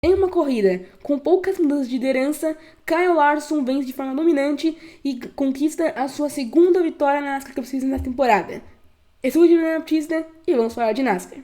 Em uma corrida com poucas mudanças de liderança, Kyle Larson vence de forma dominante e conquista a sua segunda vitória na NASCAR Cup Series na temporada. Eu sou o Juliano Baptista e vamos falar de NASCAR.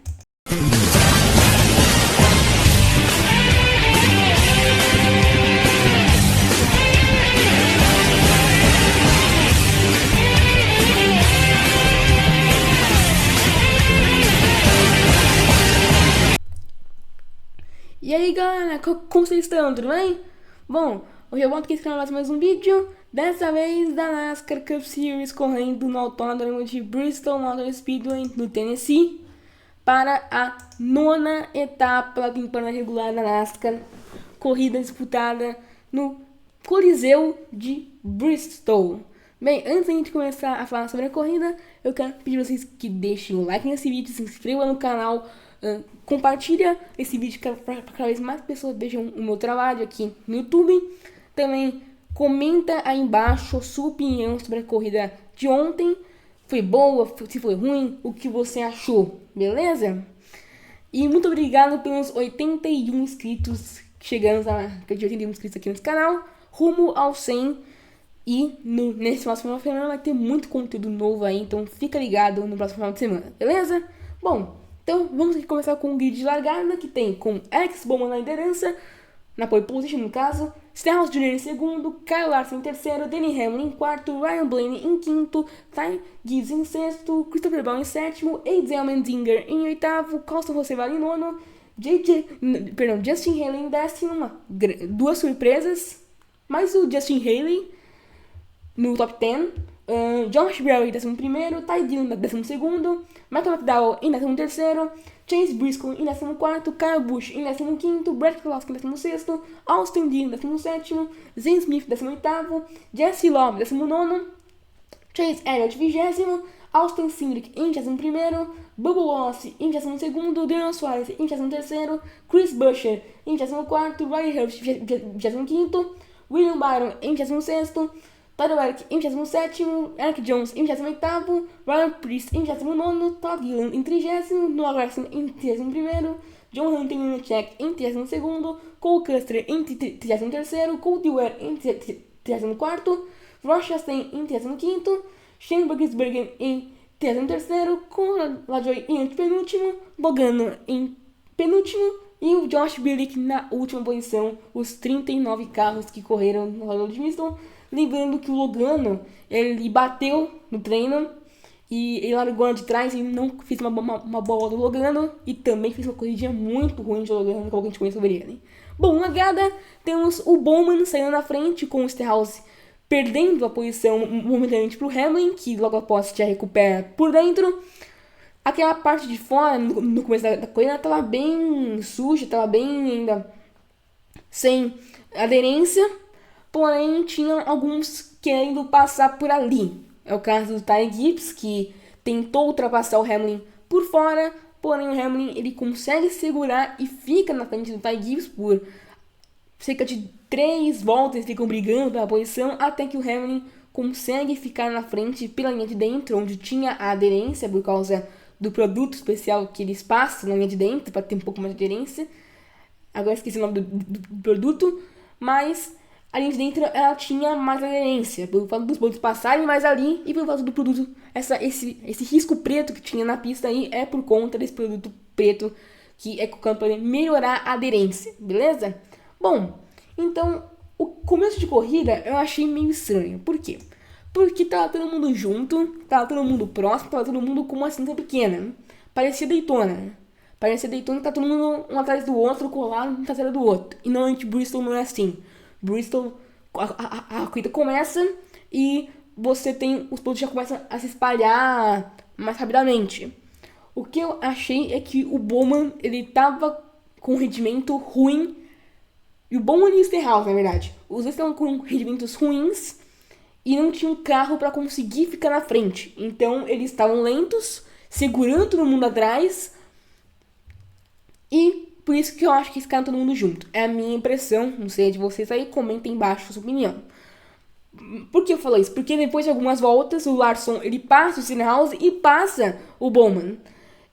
E aí galera, como vocês estão? Tudo bem? Bom, hoje eu volto aqui para mais um vídeo, dessa vez da NASCAR Cup Series correndo no autódromo de Bristol Motor Speedway, no Tennessee, para a nona etapa da temporada regular da NASCAR, corrida disputada no Coliseu de Bristol. Bem, antes de a gente começar a falar sobre a corrida, eu quero pedir a vocês que deixem o like nesse vídeo, se inscrevam no canal, compartilha esse vídeo para cada vez mais pessoas vejam o meu trabalho aqui no YouTube. Também comenta aí embaixo a sua opinião sobre a corrida de ontem. Foi boa, se foi ruim, o que você achou, beleza? E muito obrigado pelos 81 inscritos, chegamos a 81 inscritos aqui nesse canal, rumo aos 100. E nesse próximo final de semana vai ter muito conteúdo novo aí, então fica ligado no próximo final de semana, beleza? Bom, então vamos aqui começar com o grid de largada, que tem com Alex Bowman na liderança, na pole position no caso, Stenhouse Jr. em segundo, Kyle Larson em terceiro, Denny Hamlin em quarto, Ryan Blaney em quinto, Ty Gibbs em sexto, Christopher Bell em sétimo, Edsel Mendinger em oitavo, Colton Rossevale em nono, Justin Haley em décimo, duas surpresas, mais o Justin Haley no top 10, Josh Berry em 11º, Ty Dillon em 12º, Michael McDowell em 13º, Chase Briscoe em 14º, Kyle Busch em 15º, Brad Keselowski em 16º, Austin Dillon em 17º, Zane Smith em 18º, Jesse Love em 19º, Chase Elliott em 20º, Austin Cindric em 21º, Bubba Wallace em 22º, Daniel Suarez em 23º, Chris Buescher em 24º, Riley Herbst em 25º, William Byron em 26º, Tyler Reddick em 27º, Eric Jones em 28º, Ryan Preece em 29º, Todd Gilliland em 30º, Noah Gragson em 31º, John Hunter Nemechek em 32º, Cole Custer em 33º, Cody Ware em 34º, Ross Chastain em 35º, Shane Burgisbergen em 33º, Conrad LaJoie em penúltimo, Bogano em penúltimo e o Josh Bilyk na última posição, os 39 carros que correram no Autódromo de Bristol. Lembrando que o Logano, ele bateu no treino e ele largou de trás e não fez uma boa do Logano e também fez uma corridinha muito ruim de Logano, que a gente conhece sobre ele. Bom, na largada temos o Bowman saindo na frente com o Stenhouse perdendo a posição momentaneamente para o Hamlin, que logo após já recupera por dentro. Aquela parte de fora, no começo da corrida, estava bem suja, estava bem ainda sem aderência. Porém, tinha alguns querendo passar por ali. É o caso do Ty Gibbs, que tentou ultrapassar o Hamlin por fora, porém o Hamlin ele consegue segurar e fica na frente do Ty Gibbs por cerca de 3 voltas, eles ficam brigando pela posição, até que o Hamlin consegue ficar na frente pela linha de dentro, onde tinha a aderência por causa do produto especial que eles passam na linha de dentro, para ter um pouco mais de aderência. Agora esqueci o nome do produto, mas a linha de dentro ela tinha mais aderência, pelo fato dos pontos passarem mais ali e pelo fato do produto, esse risco preto que tinha na pista aí é por conta desse produto preto que é para melhorar a aderência, beleza? Bom, então o começo de corrida eu achei meio estranho, por quê? Porque tava todo mundo junto, tava todo mundo próximo, tava todo mundo com uma distância pequena, parecia Daytona, que tá todo mundo um atrás do outro, colado um traseiro do outro, e normalmente Bristol não é assim. Bristol, a corrida começa e você tem, os produtos já começam a se espalhar mais rapidamente. O que eu achei é que o Bowman, ele tava com um rendimento ruim, e o Bowman e o Stenhouse, na verdade, os dois estavam com rendimentos ruins e não tinham carro para conseguir ficar na frente. Então eles estavam lentos, segurando todo mundo atrás e por isso que eu acho que ficaram todo mundo junto. É a minha impressão, não sei a de vocês aí, comenta embaixo a sua opinião. Por que eu falo isso? Porque depois de algumas voltas, o Larson, ele passa o Stenhouse e passa o Bowman.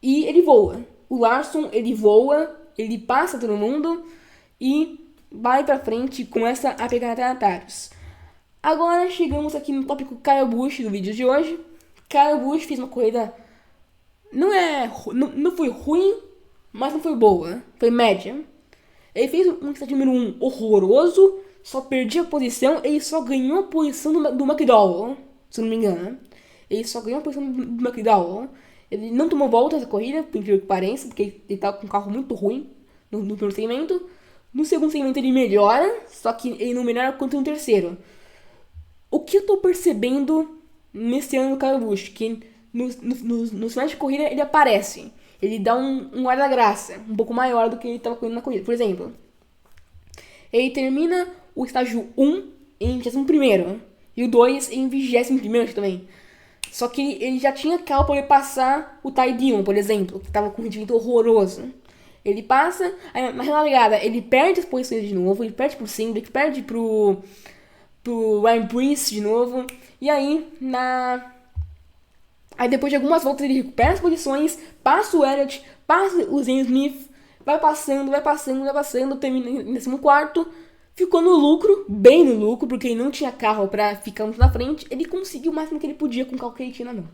E ele voa. O Larson, ele voa, ele passa todo mundo e vai pra frente e começa a pegar retardatários. Agora chegamos aqui no tópico Kyle Busch do vídeo de hoje. Kyle Busch fez uma corrida, não foi ruim, mas não foi boa, foi média. Ele fez um start número 1 horroroso, só perdia a posição, ele só ganhou a posição do McDowell, se eu não me engano. Ele só ganhou a posição do McDowell. Ele não tomou volta nessa corrida, por incrível que pareça, porque ele tava com um carro muito ruim no primeiro segmento. No segundo segmento ele melhora, só que ele não melhora quanto no terceiro. O que eu tô percebendo nesse ano do Kyle Busch, que nos finais de corrida ele aparece. Ele dá um ar da graça, um pouco maior do que ele estava correndo na corrida. Por exemplo, ele termina o estágio 1 em 21º e o 2 em 21º também. Só que ele já tinha carro para ele passar o Ty Dillon, por exemplo, que estava com um rendimento horroroso. Ele passa, aí, na relargada ele perde as posições de novo, ele perde pro Cindric, perde pro Ryan Preece de novo. E aí, Aí depois de algumas voltas ele recupera as posições, passa o Elliott, passa o Zane Smith, vai passando, termina em 14º, ficou no lucro, bem no lucro, porque ele não tinha carro pra ficar muito na frente, ele conseguiu o máximo que ele podia com o carro que ele tinha na mão.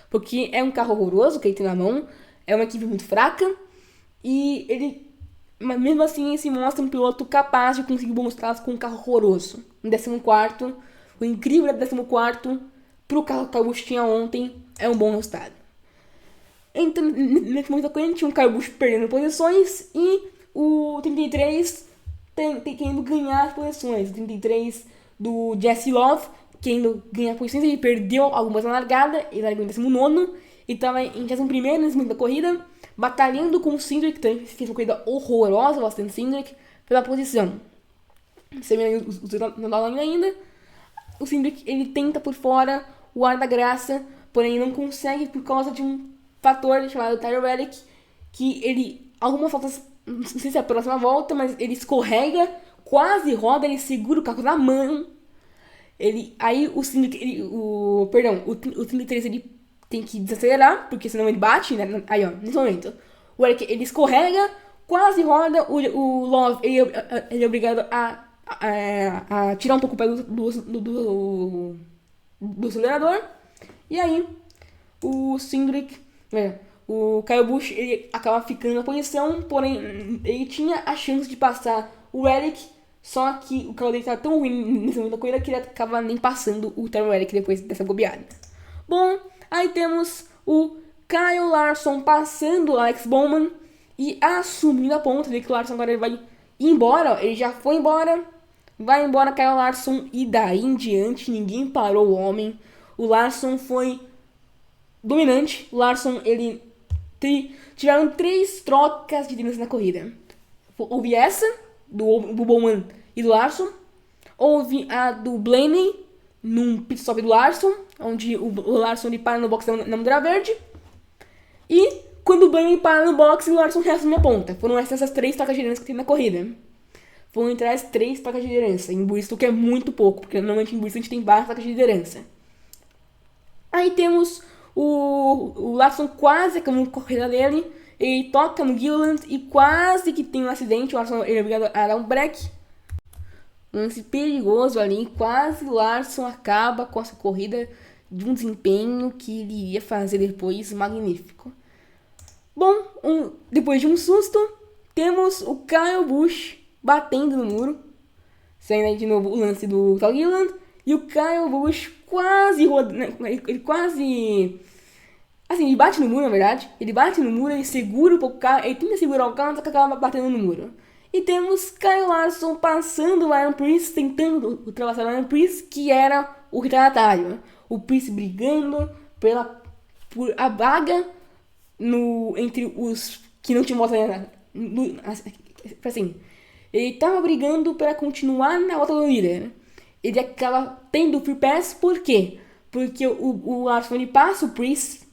Porque é um carro horroroso que ele tem na mão, é uma equipe muito fraca, mas mesmo assim ele se mostra um piloto capaz de conseguir bons traços com um carro horroroso. Em 14º, o incrível é 14º, pro carro que o Busch tinha ontem, é um bom resultado. Então, nesse momento da corrida, tinha um Kyle Busch perdendo posições e o 33 querendo ganhar as posições. O 33 do Jesse Love querendo ganhar posições, ele perdeu algumas na largada, ele largou em 19º e estava em 21º nesse momento da corrida, batalhando com o Cindric, que fez uma corrida horrorosa, bastante Cindric, pela posição. Você vê os dois ainda. O Cindric, ele tenta por fora o ar da graça, porém não consegue por causa de um fator chamado Tire Relic, que ele, algumas voltas, não sei se é a próxima volta, mas ele escorrega, quase roda, ele segura o carro na mão. Aí o Cindric, o 33 ele tem que desacelerar, porque senão ele bate, né? Aí ó, nesse momento, o Eric, ele escorrega, quase roda, o Love, ele é obrigado a tirar um pouco o pé do acelerador. E aí o Cindric, o Kyle Busch, ele acaba ficando na posição, porém ele tinha a chance de passar o Eric, só que o carro dele estava tão ruim nesse momento da corrida que ele acaba nem passando o Terry Eric depois dessa bobeada. Bom, aí temos o Kyle Larson passando o Alex Bowman e assumindo a ponta. Vê que o Larson agora ele vai embora, ele já foi embora. Vai embora Kyle Larson e daí em diante ninguém parou o homem. O Larson foi dominante. O Larson, ele tiveram 3 trocas de liderança na corrida. Houve essa, do Bowman e do Larson. Houve a do Blaney, num pit stop do Larson, onde o Larson ele para no box na bandeira verde. E quando o Blaney para no box, o Larson reassume a ponta. Foram essas 3 trocas de liderança que tem na corrida. Vão entrar as 3 trocas de liderança. Em Bristol, que é muito pouco, porque normalmente em Bristol a gente tem várias trocas de liderança. Aí temos o Larson quase acabando com a corrida dele. Ele toca no Gilliland e quase que tem um acidente. O Larson ele é obrigado a dar um break. Um lance perigoso ali. Quase o Larson acaba com essa corrida de um desempenho que ele iria fazer depois magnífico. Bom, depois de um susto, temos o Kyle Busch batendo no muro. Saindo aí de novo o lance do Tal Gilliland. E o Kyle Busch quase rodando. Ele quase. Assim, ele bate no muro, na verdade. Ele bate no muro, ele segura um pouco o carro. Ele tenta segurar o carro, só que acaba batendo no muro. E temos Kyle Larson passando o Ryan Preece, tentando ultrapassar o Ryan Preece, que era o retardatário. O Preece brigando por a vaga entre os que não tinham volta. Assim, ele tava brigando para continuar na volta do líder. Ele acaba tendo o free pass, por quê? Porque o Larson ele passa o Preece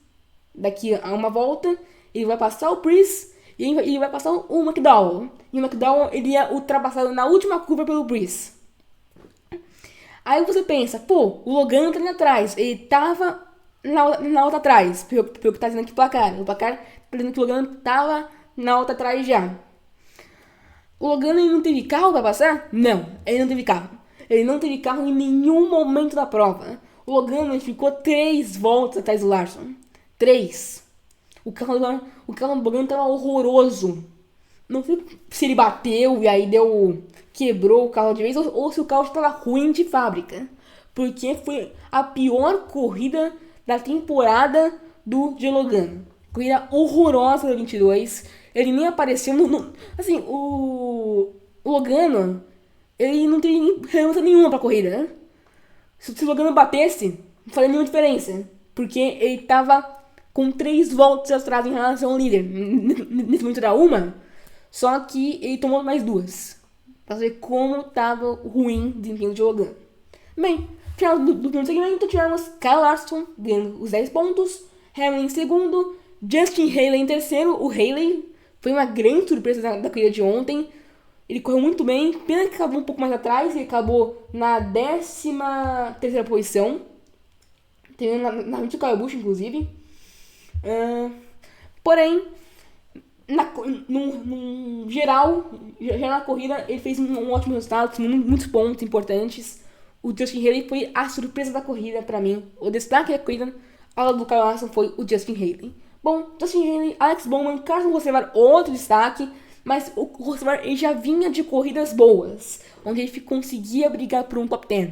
daqui a uma volta, ele vai passar o Preece e ele vai passar o McDowell. E o McDowell ele é ultrapassado na última curva pelo Preece. Aí você pensa, pô, o Logan tá ali atrás, ele tava na volta atrás, pelo que tá dizendo aqui o placar. O placar tá dizendo que o Logan tava na volta atrás já. O Logano ele não teve carro pra passar? Não, ele não teve carro. Ele não teve carro em nenhum momento da prova. O Logano ele ficou 3 voltas atrás do Larson. 3. O carro do Logano tava horroroso. Não sei se ele bateu e aí quebrou o carro de vez ou se o carro estava ruim de fábrica. Porque foi a pior corrida da temporada do Joey Logano. Corrida horrorosa da 22. Ele nem apareceu assim, o Logano, ele não tem relevância nenhuma pra corrida, né? Se o Logano batesse, não faria nenhuma diferença. Porque ele tava com 3 voltas atrás em relação ao líder. Nesse momento era uma, só que ele tomou mais 2. Pra ver como tava ruim o desempenho de Logano. Bem, no final do primeiro segmento, tivemos Kyle Larson ganhando os 10 pontos, Hamlin em segundo, Justin Haley em terceiro. O Haley foi uma grande surpresa da corrida de ontem. Ele correu muito bem, pena que acabou um pouco mais atrás, ele acabou na 13ª posição, terminando na frente do Kyle Busch, inclusive. Porém, no geral, já na corrida, ele fez um ótimo resultado, muitos pontos importantes. O Justin Haley foi a surpresa da corrida pra mim. O destaque da corrida, ao lado do Kyle Larson, foi o Justin Haley. Bom, Justin Haley, Alex Bowman, Carson Hocevar, outro destaque. Mas o Hocevar já vinha de corridas boas, onde ele conseguia brigar por um top 10.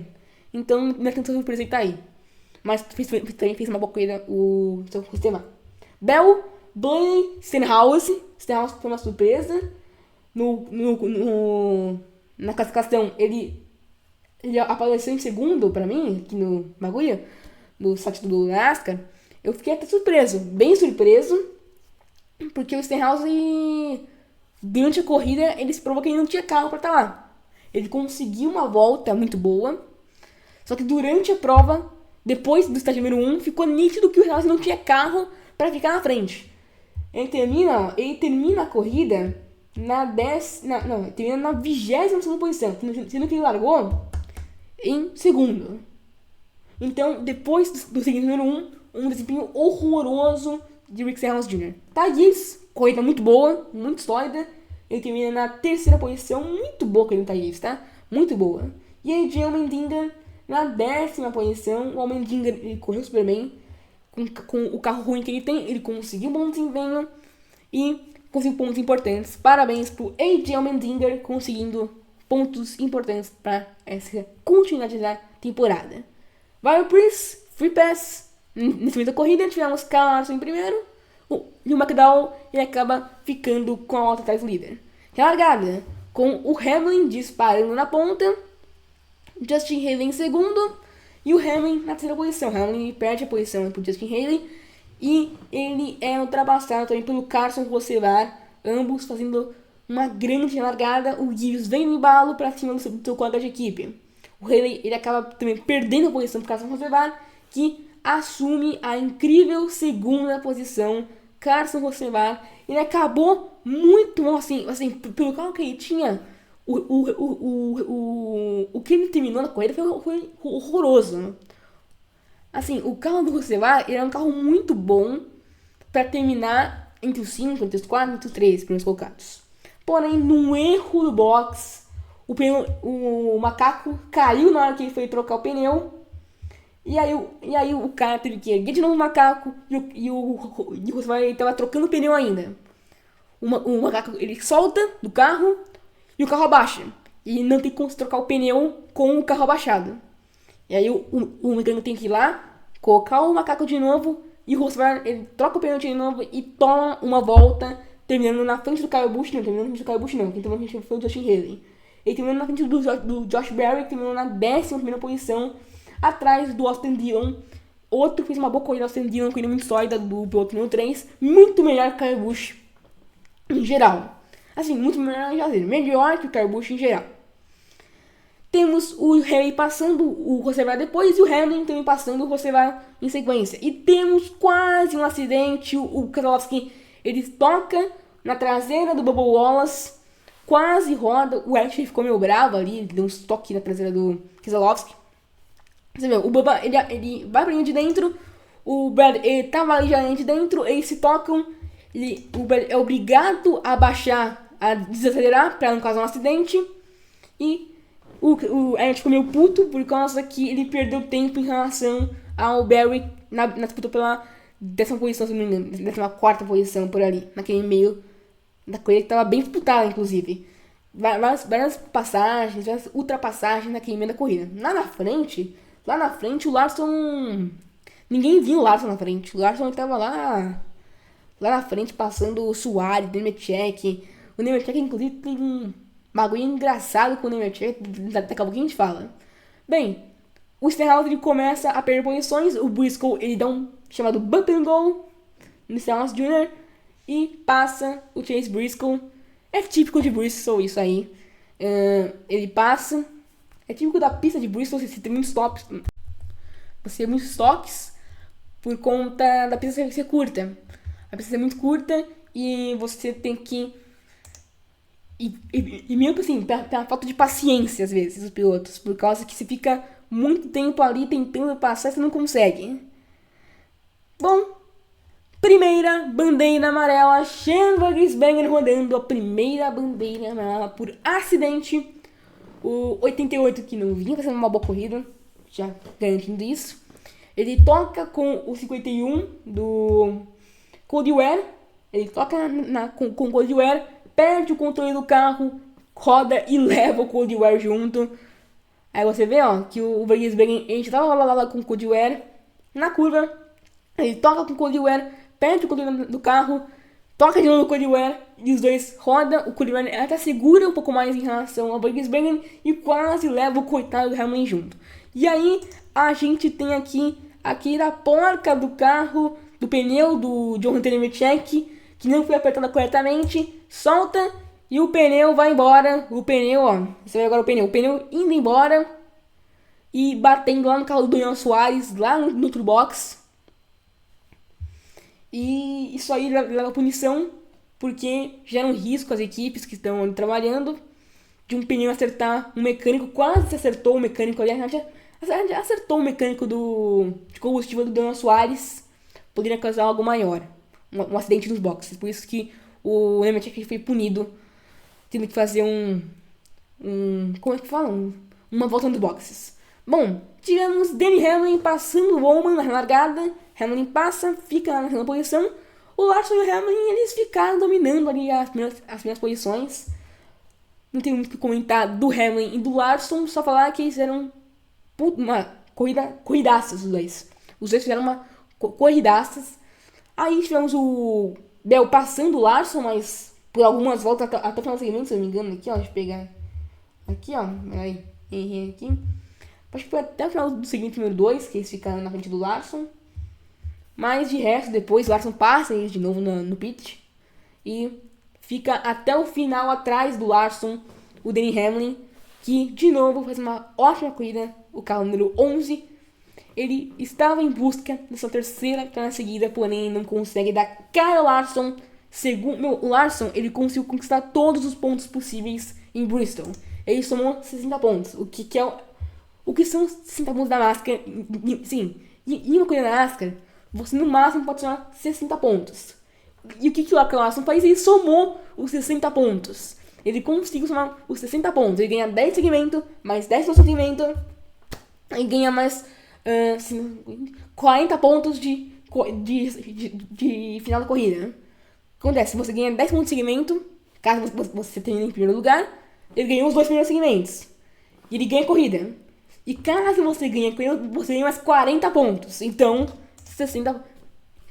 Então não é tanta surpresa ele tá aí. Mas também fez uma boa corrida o Hocevar. Bell, Blaney, Stenhouse. Stenhouse foi uma surpresa. Na classificação, ele apareceu em segundo pra mim, aqui no bagulho, no site do NASCAR. Eu fiquei até surpreso, bem surpreso, porque o Stenhouse, durante a corrida, ele se provou que ele não tinha carro pra estar lá. Ele conseguiu uma volta muito boa, só que durante a prova, depois do estágio número 1, ficou nítido que o Stenhouse não tinha carro pra ficar na frente. Ele termina a corrida termina na 22ª posição, sendo que ele largou em segundo. Então, depois do segundo número 1, um desempenho horroroso de Rick Stenhouse Jr. Thaís, corrida muito boa, muito sólida. Ele termina na 3ª posição, muito boa corrida do Thaís, tá? Muito boa. E aí, Jay Allmendinger na 10ª posição. O Allmendinger, ele correu super bem. Com o carro ruim que ele tem, ele conseguiu um bom desempenho e conseguiu pontos importantes. Parabéns pro AJ Allmendinger conseguindo pontos importantes para essa continuidade da temporada. Vai o Prince, Free Pass. Nesse meio da corrida tivemos Kyle Larson em primeiro e o McDowell ele acaba ficando com a volta atrás do líder. Largada com o Hamlin disparando na ponta, Justin Haley em segundo e o Hamlin na 3ª posição. Hamlin perde a posição para o Justin Haley e ele é ultrapassado também pelo Carson Hocevar, ambos fazendo uma grande largada. O Gibbs vem no embalo para cima do seu colega de equipe. O Haley ele acaba também perdendo a posição para o Carson Hocevar, que assume a incrível 2ª posição. Carson Hocevar, ele acabou muito mal, assim, pelo carro que ele tinha, o que ele terminou na corrida foi horroroso. Assim, o carro do Hocevar, ele é um carro muito bom para terminar entre os 5, entre os 4, entre os 3 primeiros colocados. Porém, num erro do box, o macaco caiu na hora que ele foi trocar o pneu. E aí o cara teve que erguer de novo o macaco e o Hocevar estava trocando o pneu ainda. O macaco ele solta do carro e o carro abaixa. E não tem como se trocar o pneu com o carro abaixado. E aí o mecânico tem que ir lá, colocar o macaco de novo e o Hocevar ele troca o pneu de novo e toma uma volta, terminando na frente do Kyle Busch. Não, terminando na frente do Kyle Busch não, quem terminou na frente foi o Justin Haley. Ele terminou na frente do Josh Berry, que terminou na 11ª posição, atrás do Austin Dillon. Outro que fez uma boa corrida, Austin Dillon, corrida muito sólida do piloto número 3, muito melhor que o Kyle Busch em geral. Assim, muito melhor que o Kyle Busch em geral. Temos o Haley passando o Hocevar depois e o Hamlin também passando o Hocevar em sequência. E temos quase um acidente. O Keselowski ele toca na traseira do Bubba Wallace, quase roda. O Ashley ficou meio bravo ali, deu um toque na traseira do Keselowski. Você vê, o Bubba ele vai pra linha de dentro, o Brad tava ali já de dentro, eles se tocam, o Brad é obrigado a baixar a desacelerar para não causar um acidente. E a gente ficou meio puto por causa que ele perdeu tempo em relação ao Barry na disputa pela 10ª posição, se não me engano, 14ª posição por ali, naquele meio da corrida que tava bem disputada, inclusive. Várias passagens, várias ultrapassagens naquele meio da corrida. Lá na frente, o Larson. Ninguém viu o Larson na frente. O Larson tava lá na frente, passando o Soares, o Nemechek. O Nemechek, inclusive, tem um bagulho engraçado com o Nemechek. Daqui a pouco a gente fala. Bem, o Stenhouse ele começa a perder posições. O Briscoe ele dá um chamado bump and go no Stenhouse Jr. e passa o Chase Briscoe. É típico de Bristol isso aí. Ele passa. É típico da pista de Bristol você ter muitos toques. Você ter muitos toques por conta da pista ser curta. A pista é muito curta e você tem que. E mesmo assim, pela falta de paciência às vezes, os pilotos. Por causa que você fica muito tempo ali tentando passar e você não consegue. Bom, primeira bandeira amarela, Shane Van Gisbergen rodando a primeira bandeira amarela por acidente. O 88 que não vinha fazendo uma boa corrida, já garantindo isso. Ele toca com o 51 do Cody Ware. Ele toca com o Cody Ware, perde o controle do carro, roda e leva o Cody Ware junto. Aí você vê ó, que o Van Gisbergen, a gente tava lá com o Cody Ware na curva. Ele toca com o Cody Ware, perde o controle do carro, toca de novo no Cody Ware e os dois rodam. O Cody Ware até segura um pouco mais em relação ao Van Gisbergen e quase leva o coitado do Hamlin junto. E aí a gente tem aqui da porca do carro, do pneu do Jonathan Nemechek, que não foi apertada corretamente, solta e o pneu vai embora. O pneu, ó, você vê agora o pneu indo embora e batendo lá no carro do Daniel Soares, lá no Turbox. E isso aí leva a punição, porque gera um risco às equipes que estão ali trabalhando de um pneu acertar um mecânico. Quase acertou o mecânico ali, a gente acertou o mecânico de combustível do Daniel Soares. Poderia causar algo maior, um acidente nos boxes. Por isso que o Nemechek foi punido, tendo que fazer como é que fala? Uma volta nos boxes. Bom, tivemos Denny Hamlin passando o Bowman na largada. Hamlin passa, fica na segunda posição. O Larson e o Hamlin, eles ficaram dominando ali as primeiras posições. Não tem muito o que comentar do Hamlin e do Larson, só falar que eles fizeram uma corridaças, os dois. Os dois fizeram uma corridaças. Aí tivemos o Bell passando o Larson, mas por algumas voltas até o final do segmento, se eu não me engano. Aqui, ó, deixa eu pegar. Aqui, ó, peraí, errei aqui. Acho que foi até o final do segmento número 2 que eles ficaram na frente do Larson. Mas de resto, depois o Larson passa eles de novo no pit. E fica até o final atrás do Larson, o Denny Hamlin, que de novo faz uma ótima corrida, o carro número 11. Ele estava em busca da sua terceira vitória seguida, porém não consegue dar cara ao Larson. O Larson ele conseguiu conquistar todos os pontos possíveis em Bristol. Ele somou 60 pontos, o que são 60 pontos da NASCAR. Sim, em uma corrida da NASCAR, você no máximo pode somar 60 pontos. E o que o Larson faz? Ele somou os 60 pontos. Ele conseguiu somar os 60 pontos. Ele ganha 10 segmentos, mais 10 no segmento. E ganha mais 40 pontos de final da corrida. O que acontece? Você ganha 10 pontos de segmento, caso você tenha em primeiro lugar. Ele ganhou os 2 primeiros segmentos. E ele ganha a corrida. E caso você ganhe a corrida, você ganha mais 40 pontos. Então,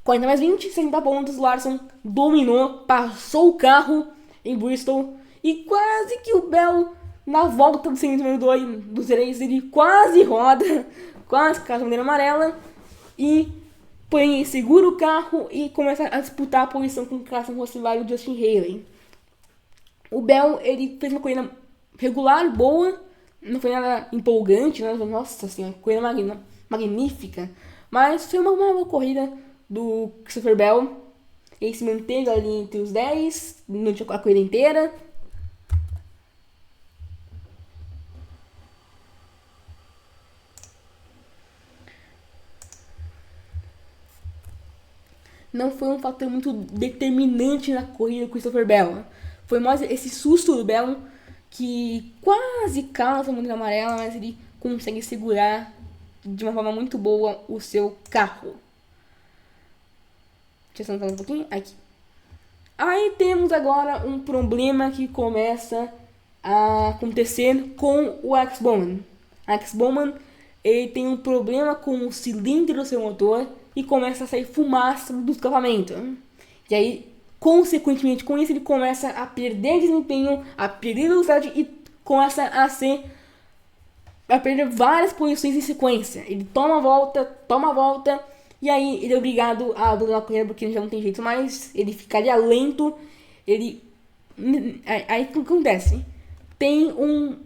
40 mais 20, 60 pontos. Larson dominou, passou o carro em Bristol. E quase que o Bell, na volta do segmento número 2 dos 3, ele quase roda, quase com a bandeira amarela. E porém segura o carro e começa a disputar a posição com o Carson Rossi e o Justin Haley. O Bell, ele fez uma corrida regular, boa. Não foi nada empolgante, né? Nossa senhora, corrida magnífica. Mas foi uma boa corrida do Christopher Bell. Ele se manteve ali entre os 10, não tinha a corrida inteira. Não foi um fator muito determinante na corrida do Christopher Bell. Foi mais esse susto do Bellon que quase causa a bandeira amarela, mas ele consegue segurar de uma forma muito boa o seu carro. Deixa eu sentar um pouquinho. Aqui. Aí temos agora um problema que começa a acontecer com o Alex Bowman. Alex Bowman, ele tem um problema com o cilindro do seu motor e começa a sair fumaça do escapamento. E aí, consequentemente com isso, ele começa a perder desempenho, a perder velocidade e começa a perder várias posições em sequência. Ele toma a volta, e aí ele é obrigado a abandonar a corrida porque ele já não tem jeito mais. Ele ficaria lento. Aí o que acontece? Tem um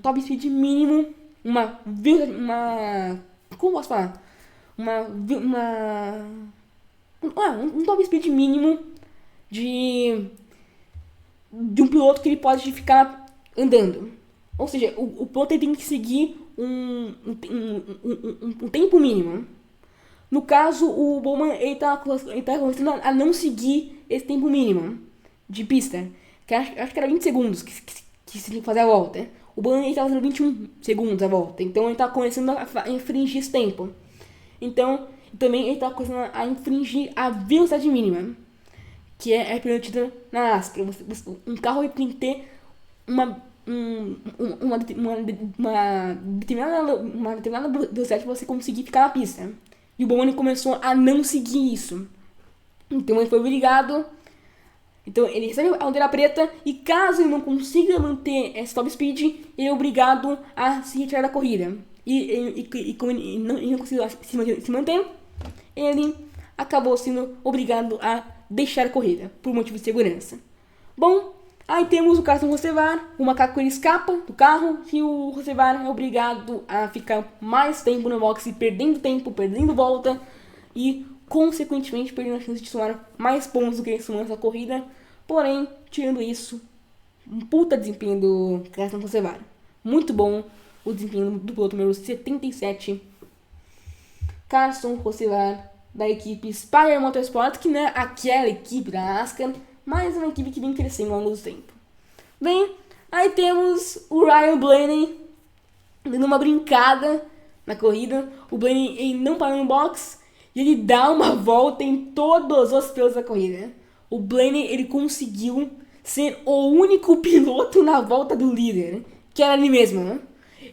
top speed mínimo, como posso falar? Um top speed mínimo de um piloto que ele pode ficar andando. Ou seja, o piloto tem que seguir um tempo mínimo. No caso, o Bowman ele tá começando a não seguir esse tempo mínimo de pista. Que acho que era 20 segundos que se tinha que fazer a volta. O Bowman ele tá fazendo 21 segundos a volta. Então ele tá começando a infringir esse tempo. Então, também ele tá começando a infringir a velocidade mínima, que é permitida na NASCAR. Um carro tem que ter uma determinada velocidade para você conseguir ficar na pista. E o Bowman começou a não seguir isso. Então ele foi obrigado. Então ele recebe a bandeira preta e caso ele não consiga manter esse top speed, ele é obrigado a se retirar da corrida. E como ele não conseguiu se manter, ele acabou sendo obrigado a deixar a corrida por motivo de segurança. Bom, aí temos o Carson Hocevar, o macaco ele escapa do carro e o Hocevar é obrigado a ficar mais tempo no boxe, perdendo tempo, perdendo volta e consequentemente perdendo a chance de somar mais pontos do que ele somou nessa corrida. Porém, tirando isso, um puta desempenho do Carson Hocevar. Muito bom o desempenho do piloto número 77, Carson Hocevar, da equipe Spire Motorsport, que não é aquela equipe da NASCAR, mas é uma equipe que vem crescendo ao longo do tempo. Bem, aí temos o Ryan Blaney dando uma brincada na corrida. O Blaney ele não parou no box e ele dá uma volta em todos os pelos da corrida. O Blaney ele conseguiu ser o único piloto na volta do líder, que era ele mesmo, né?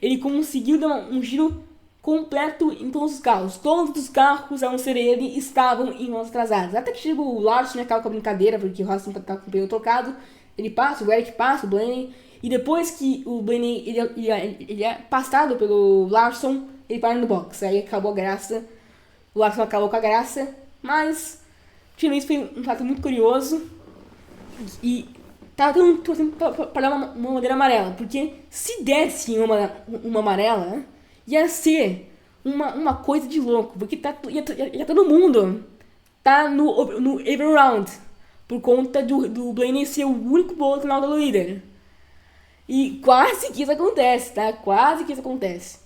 Ele conseguiu dar um giro completo em todos os carros. Todos os carros, a não ser ele, estavam em mãos atrasadas. Até que chega o Larson e acaba com a brincadeira, porque o Larson tá com o pneu trocado. Ele passa, o Eric passa, o Blaney. E depois que o Blaney ele é passado pelo Larson, ele para no box. Aí acabou a graça. O Larson acabou com a graça. Mas, tirando isso, foi um fato muito curioso. E tava torcendo pra dar uma bandeira amarela. Porque se desse uma amarela, ia ser uma coisa de louco. Porque ia todo mundo tá no every round. Por conta do Blaney ser o único piloto na alta do líder. E quase que isso acontece, tá? Quase que isso acontece.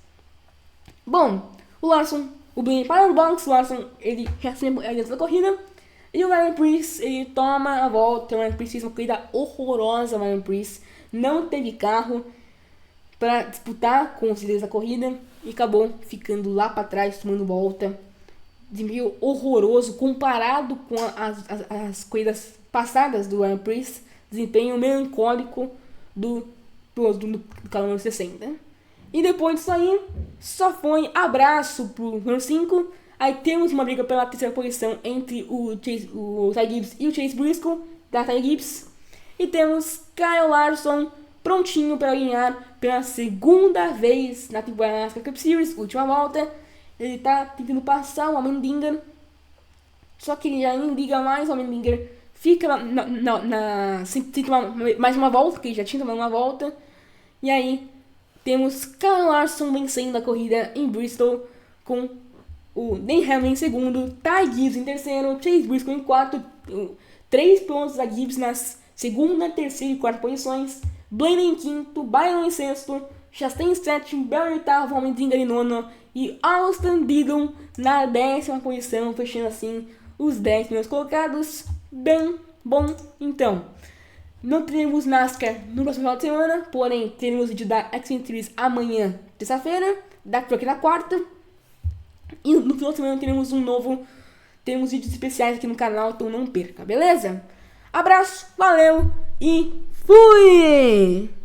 Bom, o Blaney para no box, o Larson, ele recebe a da corrida. E o Ryan Preece, ele toma a volta. O Ryan Preece fez uma corrida horrorosa, o Ryan Preece não teve carro para disputar com os líderes da corrida. E acabou ficando lá para trás, tomando volta. Desempenho horroroso comparado com as corridas passadas do Ryan Preece. Desempenho melancólico do carro número 60. E depois disso aí, só foi abraço pro número 5. Aí temos uma briga pela terceira posição entre o Ty Gibbs e o Chase Briscoe, da Ty Gibbs. E temos Kyle Larson prontinho para ganhar pela segunda vez na temporada da NASCAR Cup Series, última volta. Ele tá tentando passar o Allmendinger, só que ele já não liga mais. O Allmendinger fica sem tomar mais uma volta, porque ele já tinha tomado uma volta. E aí temos Kyle Larson vencendo a corrida em Bristol, com o Dan Hamlin em segundo, Ty Gibbs em terceiro, Chase Briscoe em quarto, 3 pontos da Gibbs nas segunda, terceira e quarta posições, Blaney em quinto, Byron em sexto, Chastain em sétimo, Bell em oitavo, Allmendinger em nono e Austin Dillon na 10ª posição, fechando assim os 10 primeiros colocados. Bem bom, então. Não teremos NASCAR no próximo final de semana, porém teremos vídeo da X-Series amanhã, terça-feira, daqui aqui na quarta. E no final de semana teremos vídeos especiais aqui no canal, então não perca, beleza? Abraço, valeu e fui!